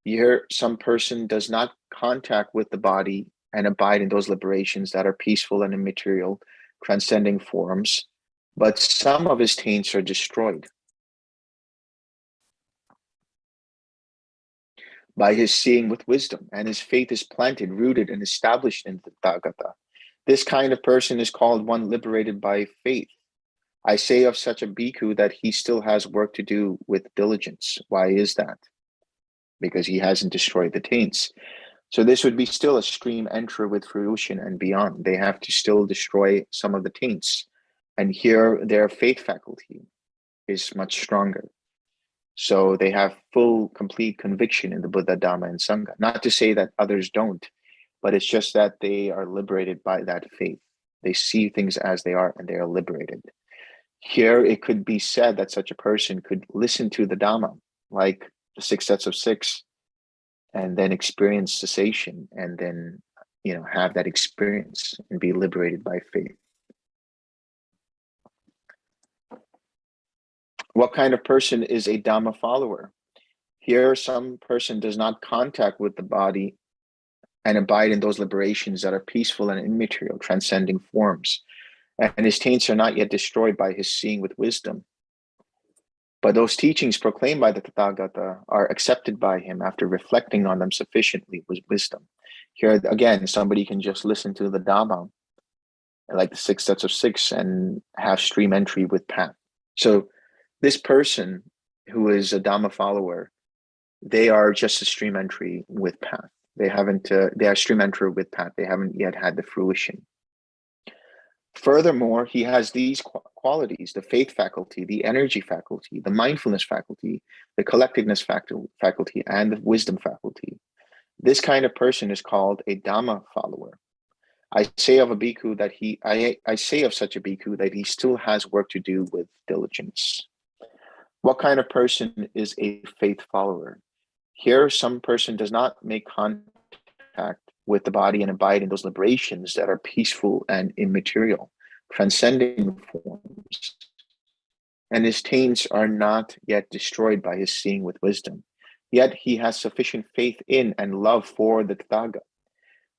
S2: Here, some person does not contact with the body and abide in those liberations that are peaceful and immaterial, transcending forms, but some of his taints are destroyed by his seeing with wisdom, and his faith is planted, rooted, and established in the Tathagata. This kind of person is called one liberated by faith. I say of such a bhikkhu that he still has work to do with diligence. Why is that? Because he hasn't destroyed the taints. So this would be still a stream enter with fruition and beyond. They have to still destroy some of the taints. And here their faith faculty is much stronger. So they have full, complete conviction in the Buddha, Dhamma, and Sangha. Not to say that others don't, but it's just that they are liberated by that faith. They see things as they are and they are liberated. Here it could be said that such a person could listen to the Dhamma, like the 6 sets of 6, and then experience cessation, and then have that experience and be liberated by faith. What kind of person is a Dhamma follower? Here, some person does not contact with the body and abide in those liberations that are peaceful and immaterial, transcending forms, and his taints are not yet destroyed by his seeing with wisdom. But those teachings proclaimed by the Tathagata are accepted by him after reflecting on them sufficiently with wisdom. Here again, somebody can just listen to the Dhamma, like the 6 sets of 6, and have stream entry with path. So this person who is a Dhamma follower, they are just a stream entry with path. They are stream entry with path. They haven't yet had the fruition. Furthermore, he has these qualities: the faith faculty, the energy faculty, the mindfulness faculty, the collectedness faculty, and the wisdom faculty. This kind of person is called a Dhamma follower. I say of such a bhikkhu that he still has work to do with diligence. What kind of person is a faith follower? Here, some person does not make contact with the body and abide in those liberations that are peaceful and immaterial, transcending forms. And his taints are not yet destroyed by his seeing with wisdom. Yet he has sufficient faith in and love for the Tathagata.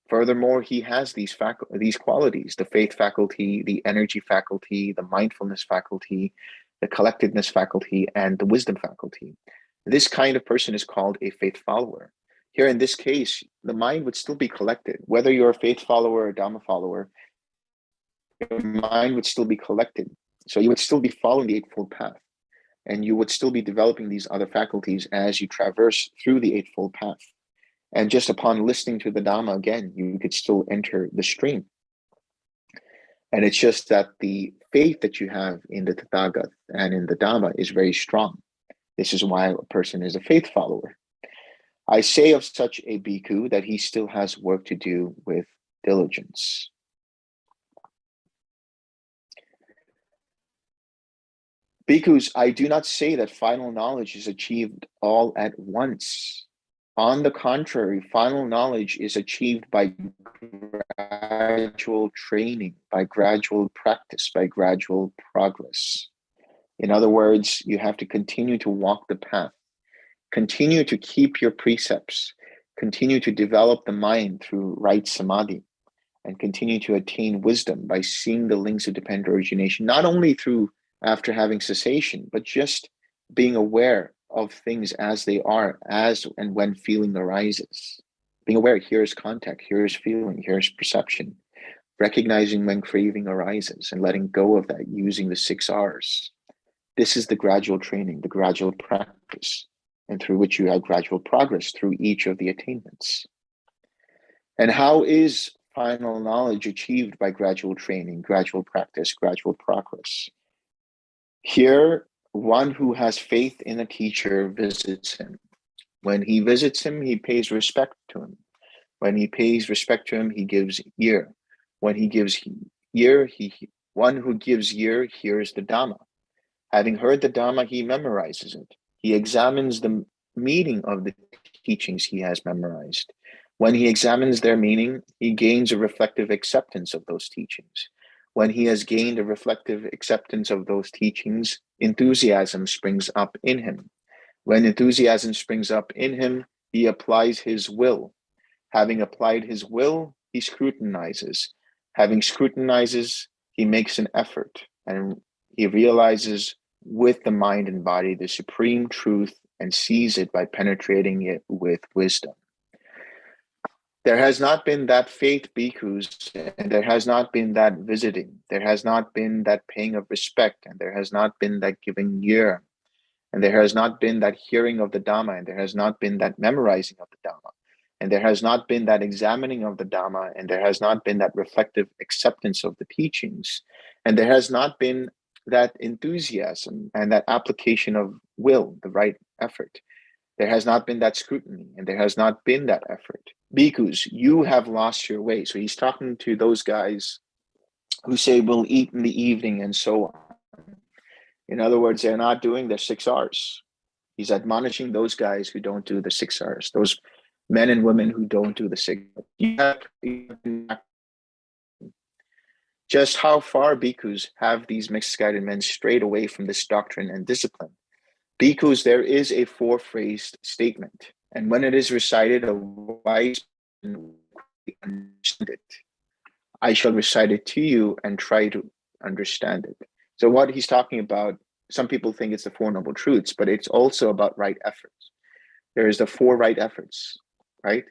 S2: Furthermore, he has these qualities: the faith faculty, the energy faculty, the mindfulness faculty, the collectedness faculty, and the wisdom faculty. This kind of person is called a faith follower. Here in this case, the mind would still be collected. Whether you're a faith follower or a Dhamma follower, your mind would still be collected. So you would still be following the Eightfold Path, and you would still be developing these other faculties as you traverse through the Eightfold Path. And just upon listening to the Dhamma again, you could still enter the stream. And it's just that the faith that you have in the Tathagata and in the Dhamma is very strong. This is why a person is a faith follower. I say of such a bhikkhu that he still has work to do with diligence. Bhikkhus, I do not say that final knowledge is achieved all at once. On the contrary, final knowledge is achieved by gradual training, by gradual practice, by gradual progress. In other words, you have to continue to walk the path, continue to keep your precepts, continue to develop the mind through right samadhi, and continue to attain wisdom by seeing the links of dependent origination, not only through after having cessation, but just being aware of things as they are, as and when feeling arises. Being aware, here's contact, here's feeling, here's perception. Recognizing when craving arises and letting go of that using the 6 R's. This is the gradual training, the gradual practice, and through which you have gradual progress through each of the attainments. And how is final knowledge achieved by gradual training, gradual practice, gradual progress? Here, one who has faith in a teacher visits him. When he visits him, he pays respect to him. When he pays respect to him, he gives ear. When he gives ear, one who gives ear hears the Dhamma. Having heard the Dhamma, he memorizes it. He examines the meaning of the teachings he has memorized. When he examines their meaning, he gains a reflective acceptance of those teachings. When he has gained a reflective acceptance of those teachings, enthusiasm springs up in him. When enthusiasm springs up in him, he applies his will. Having applied his will, he scrutinizes. Having scrutinizes, he makes an effort, and he realizes with the mind and body the supreme truth and sees it by penetrating it with wisdom. There has not been that faith, bhikkhus, and there has not been that visiting. There has not been that paying of respect, and there has not been that giving ear, and there has not been that hearing of the Dhamma, and there has not been that memorizing of the Dhamma, and there has not been that examining of the Dhamma, and there has not been that reflective acceptance of the teachings, and there has not been that enthusiasm and that application of will, the right effort. There has not been that scrutiny, and there has not been that effort. Bhikkhus, you have lost your way. So he's talking to those guys who say, we'll eat in the evening and so on. In other words, they're not doing their 6 R's. He's admonishing those guys who don't do the 6 R's, those men and women who don't do the 6 R's. Just how far bhikkhus have these mixed guided men strayed away from this doctrine and discipline? Bhikkhus, there is a 4-phrased statement, and when it is recited, a wise person will understand it. I shall recite it to you and try to understand it. So what he's talking about, some people think it's the 4 Noble Truths, but it's also about right efforts. There is the 4 right efforts, right?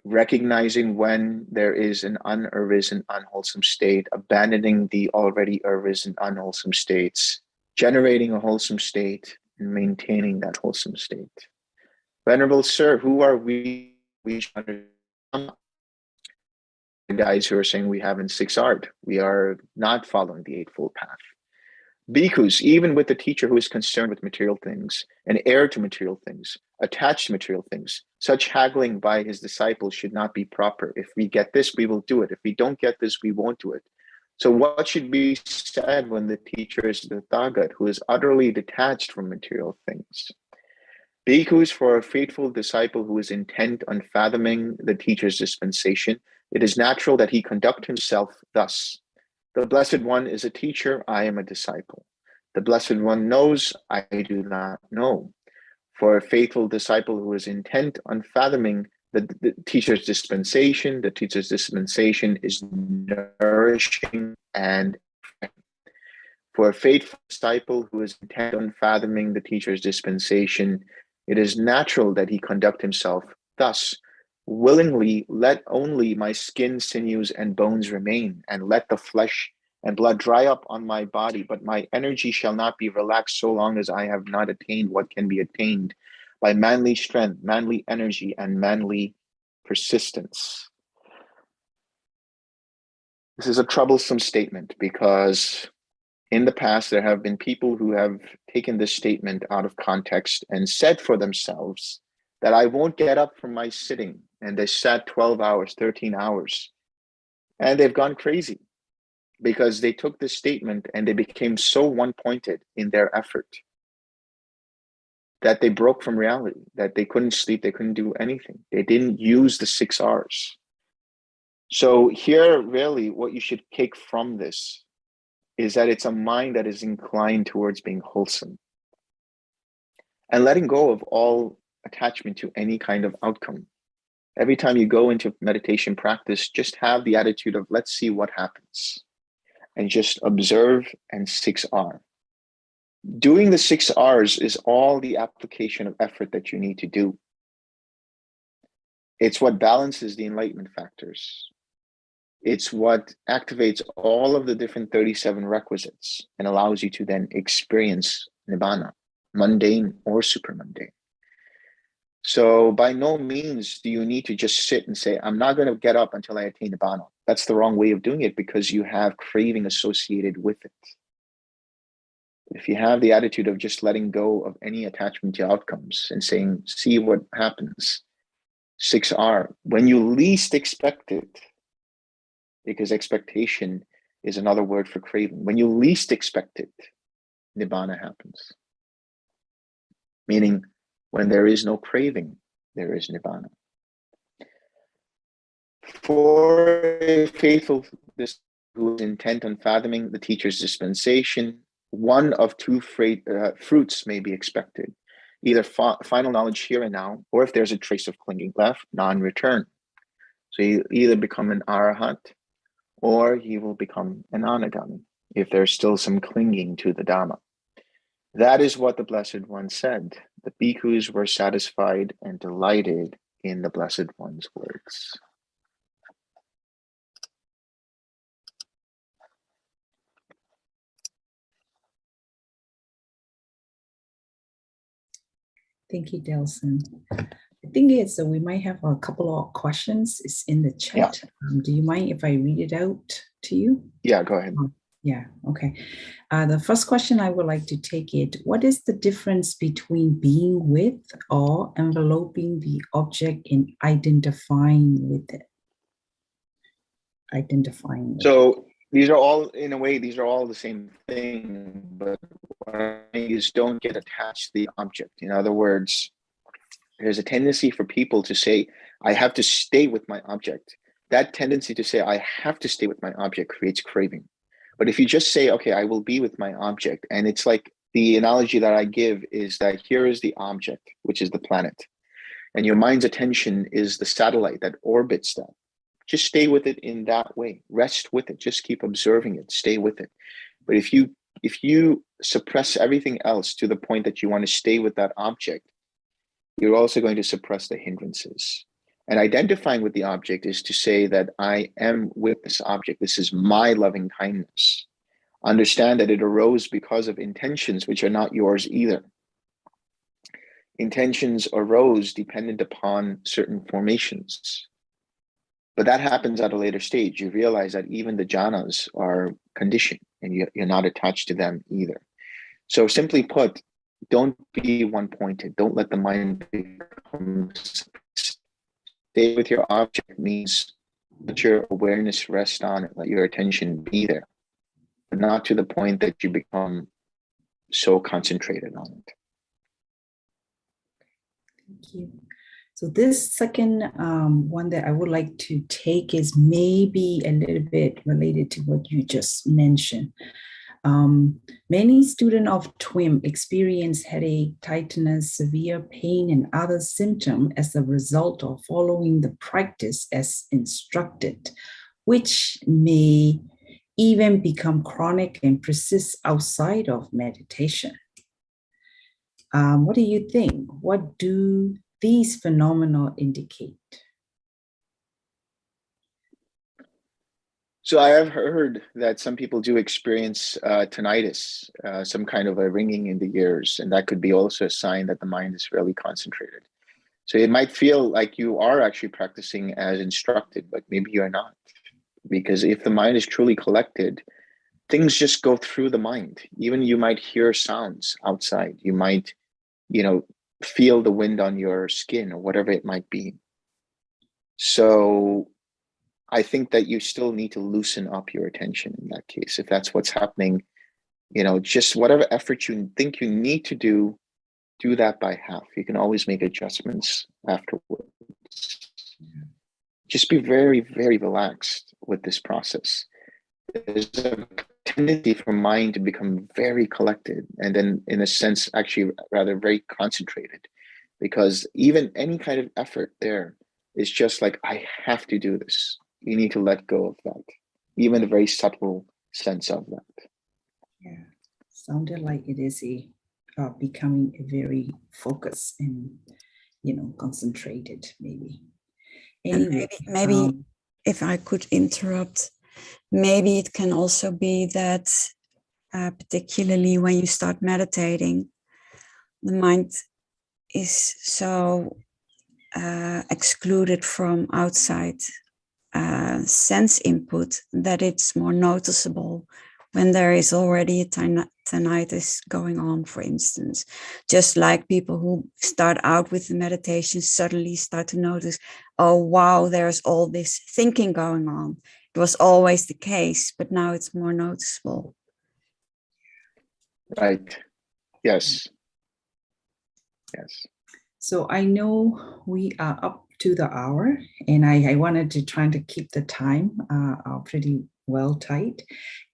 S2: Recognizing when there is an unarisen, unwholesome state, abandoning the already arisen, unwholesome states, generating a wholesome state, and maintaining that wholesome state. Venerable Sir, who are we? We guys who are saying we haven't 6 R'd. We are not following the Eightfold Path. Bhikkhus, even with the teacher who is concerned with material things, an heir to material things, attached to material things, such haggling by his disciples should not be proper. If we get this, we will do it. If we don't get this, we won't do it. So what should be said when the teacher is the Thagat, who is utterly detached from material things? Bhikkhus, for a faithful disciple who is intent on fathoming the teacher's dispensation, it is natural that he conduct himself thus. The Blessed One is a teacher, I am a disciple. The Blessed One knows, I do not know. For a faithful disciple who is intent on fathoming the teacher's dispensation, the teacher's dispensation is nourishing and for a faithful disciple who is intent on fathoming the teacher's dispensation, it is natural that he conduct himself thus. Willingly let only my skin, sinews, and bones remain, and let the flesh and blood dry up on my body, but my energy shall not be relaxed so long as I have not attained what can be attained by manly strength, manly energy, and manly persistence. This is a troublesome statement because in the past, there have been people who have taken this statement out of context and said for themselves that I won't get up from my sitting. And they sat 12 hours, 13 hours, and they've gone crazy because they took this statement and they became so one-pointed in their effort. that they broke from reality, that they couldn't sleep, they couldn't do anything. They didn't use the 6 R's. So here, really, what you should take from this is that it's a mind that is inclined towards being wholesome and letting go of all attachment to any kind of outcome. Every time you go into meditation practice, just have the attitude of, let's see what happens, and just observe and 6R. Doing the 6 R's is all the application of effort that you need to do. It's what balances the enlightenment factors. It's what activates all of the different 37 requisites and allows you to then experience nibbana, mundane or super mundane. So by no means do you need to just sit and say, I'm not going to get up until I attain nibbana. That's the wrong way of doing it, because you have craving associated with it. If you have the attitude of just letting go of any attachment to outcomes and saying, see what happens, 6R, when you least expect it, because expectation is another word for craving. When you least expect it, nibbana happens. Meaning, when there is no craving, there is nibbana. For a faithful who is intent on fathoming the teacher's dispensation, one of two fruits may be expected. Either final knowledge here and now, or if there's a trace of clinging left, non-return. So you either become an arahant, or he will become an anagami, if there's still some clinging to the Dhamma. That is what the Blessed One said. The bhikkhus were satisfied and delighted in the Blessed One's words.
S1: Thank you, Delson. I think it's we might have a couple of questions. It's in the chat. Yeah. Do you mind if I read it out to you?
S2: Yeah, go ahead.
S1: Yeah, okay. The first question I would like to take it, what is the difference between being with or enveloping the object and identifying with it? Identifying with it.
S2: These are all, in a way, these are all the same thing, but what I mean is don't get attached to the object. In other words, there's a tendency for people to say, I have to stay with my object. That tendency to say, I have to stay with my object creates craving. But if you just say, okay, I will be with my object, and it's like the analogy that I give is that here is the object, which is the planet, and your mind's attention is the satellite that orbits that. Just stay with it in that way. Rest with it. Just keep observing it. Stay with it. But if you suppress everything else to the point that you want to stay with that object, you're also going to suppress the hindrances. And identifying with the object is to say that I am with this object. This is my loving kindness. Understand that it arose because of intentions which are not yours either. Intentions arose dependent upon certain formations. But that happens at a later stage. You realize that even the jhanas are conditioned and you're not attached to them either. So simply put, don't be one-pointed. Don't let the mind become. Stay with your object means let your awareness rest on it. Let your attention be there, but not to the point that you become so concentrated on it.
S1: Thank you. So this second one that I would like to take is maybe a little bit related to what you just mentioned. Many students of TWIM experience headache, tightness, severe pain, and other symptoms as a result of following the practice as instructed, which may even become chronic and persist outside of meditation. What do you think? What do these phenomena indicate?
S2: So I have heard that some people do experience tinnitus, some kind of a ringing in the ears, and that could be also a sign that the mind is really concentrated. So it might feel like you are actually practicing as instructed, but maybe you're not. Because if the mind is truly collected, things just go through the mind. Even you might hear sounds outside. You might, feel the wind on your skin or whatever it might be. So I think that you still need to loosen up your attention in that case. If that's what's happening, just whatever effort you think you need to do do that by half. You can always make adjustments afterwards. Just be very, very relaxed with this process. There's a tendency for mind to become very collected, and then in a sense, actually rather very concentrated, because even any kind of effort there is just like, I have to do this. You need to let go of that, even a very subtle sense of that.
S1: Yeah, sounded like it is becoming a very focused and, concentrated, maybe. Anyway,
S4: maybe if I could interrupt, maybe it can also be that particularly when you start meditating, the mind is so excluded from outside sense input that it's more noticeable when there is already a tinnitus going on, for instance. Just like people who start out with the meditation suddenly start to notice, oh, wow, there's all this thinking going on. It was always the case, but now it's more noticeable.
S2: Right. Yes. Yes.
S1: So I know we are up to the hour, and I wanted to try to keep the time pretty well tight.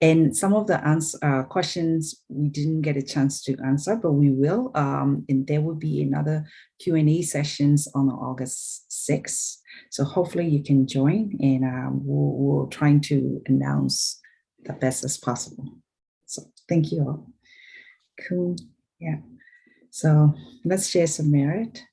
S1: And some of the questions we didn't get a chance to answer, but we will. And there will be another Q&A sessions on August 6th. So hopefully you can join, and we'll try to announce the best as possible. So thank you all. Cool. Yeah. So let's share some merit.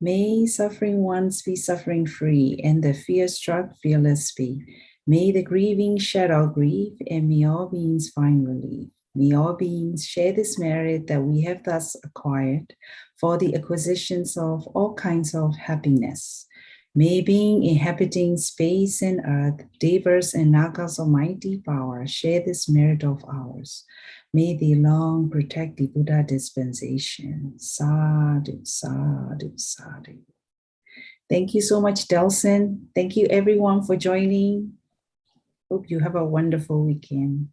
S1: May suffering ones be suffering free, and the fear-struck fearless be. May the grieving shed all grief, and may all beings find relief. May all beings share this merit that we have thus acquired for the acquisitions of all kinds of happiness. May being inhabiting space and earth, Devas and Nagas of mighty power, share this merit of ours. May they long protect the Buddha dispensation. Sadhu, sadhu, sadhu. Thank you so much, Delson. Thank you everyone for joining. Hope you have a wonderful weekend.